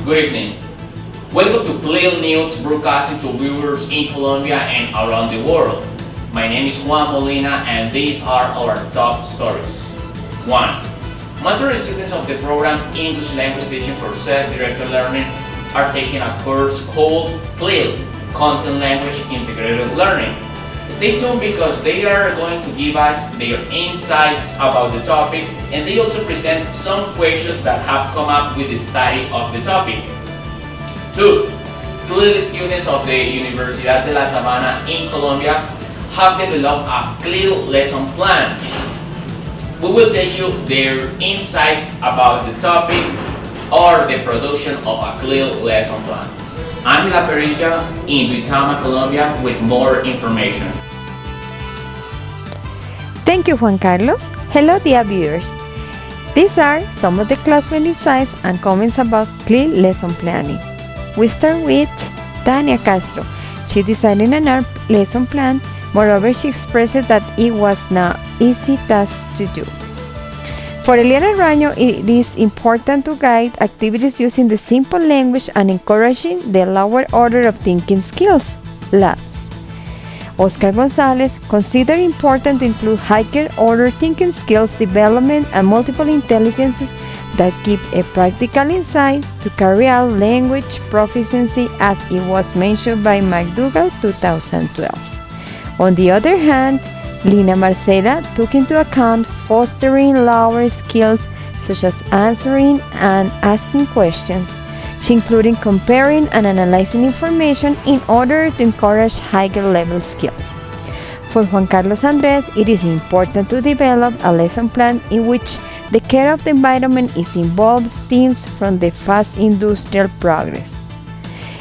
Good evening. Welcome to Clil News broadcasting to viewers in Colombia and around the world. My name is Juan Molina and these are our top stories. 1. Master students of the program English Language Teaching for Self-Directed Learning are taking a course called Clil, Content Language Integrated Learning. Stay tuned because they are going to give us their insights about the topic and they also present some questions that have come up with the study of the topic. 2. Clil students of the Universidad de La Sabana in Colombia have developed a Clil lesson plan. We will tell you their insights about the topic or the production of a Clil lesson plan. Angela Perilla in Duitama, Colombia with more information. Thank you, Juan Carlos. Hello, dear viewers. These are some of the classmate insights and comments about Clil lesson planning. We start with Tania Castro. She designed an art lesson plan. Moreover, she expressed that it was not easy task to do. For Eliana Raño, it is important to guide activities using the simple language and encouraging the lower order of thinking skills, LOTS. Oscar Gonzalez considered important to include higher order thinking skills development and multiple intelligences that give a practical insight to carry out language proficiency as it was mentioned by McDougall 2012. On the other hand, Lina Marcela took into account fostering lower skills such as answering and asking questions. She included comparing and analyzing information in order to encourage higher level skills. For Juan Carlos Andrés, it is important to develop a lesson plan in which the care of the environment is involved stems from the fast industrial progress.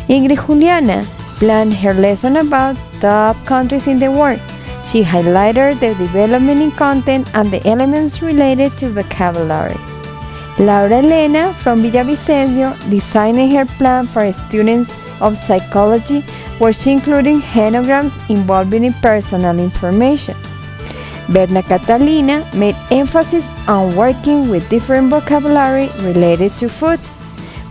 Ingrid Juliana planned her lesson about top countries in the world. She highlighted the development in content and the elements related to vocabulary. Laura Elena from Villavicencio designed her plan for students of psychology where she included henograms involving personal information. Berna Catalina made emphasis on working with different vocabulary related to food.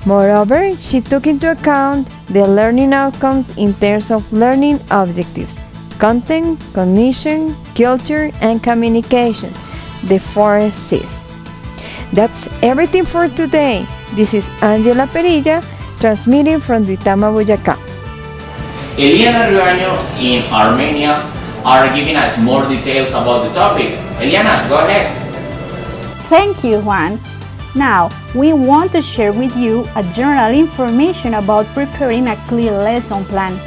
Moreover, she took into account the learning outcomes in terms of learning objectives, content, cognition, culture, and communication, the 4 C's. That's everything for today. This is Angela Perilla, transmitting from Duitama, Boyacá. Eliana Riaño in Armenia are giving us more details about the topic. Eliana, go ahead. Thank you, Juan. Now, we want to share with you a general information about preparing a Clil lesson plan.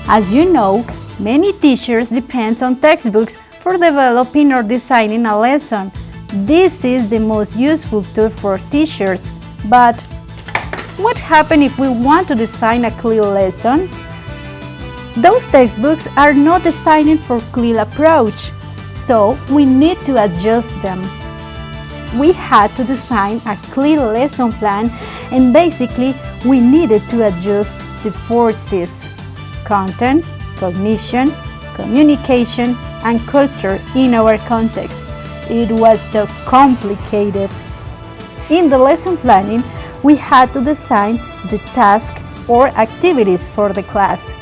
As you know, many teachers depend on textbooks for developing or designing a lesson. This is the most useful tool for teachers. But what happens if we want to design a Clil lesson? Those textbooks are not designed for Clil approach, so we need to adjust them. We had to design a Clil lesson plan and basically we needed to adjust the 4 C's: content, cognition, communication, and culture in our context. It was so complicated. In the lesson planning, we had to design the task or activities for the class.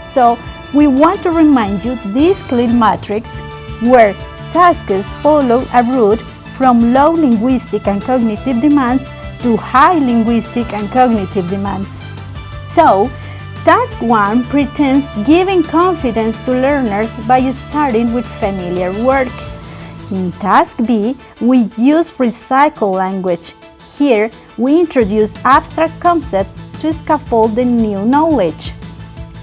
So, we want to remind you this Clil matrix where tasks follow a route from low linguistic and cognitive demands to high linguistic and cognitive demands. So, Task 1 pretends giving confidence to learners by starting with familiar work. In Task B, we use recycled language. Here, we introduce abstract concepts to scaffold the new knowledge.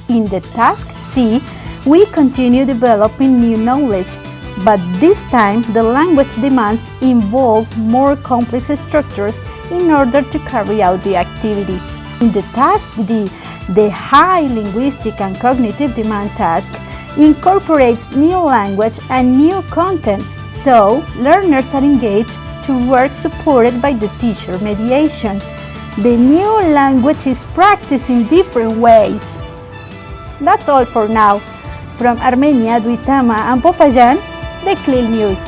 In the Task C, we continue developing new knowledge, but this time the language demands involve more complex structures in order to carry out the activity. In the Task D, the high linguistic and cognitive demand task incorporates new language and new content, so learners are engaged to work supported by the teacher mediation. The new language is practiced in different ways. That's all for now. From Armenia, Duitama, and Popayan, the Clil News.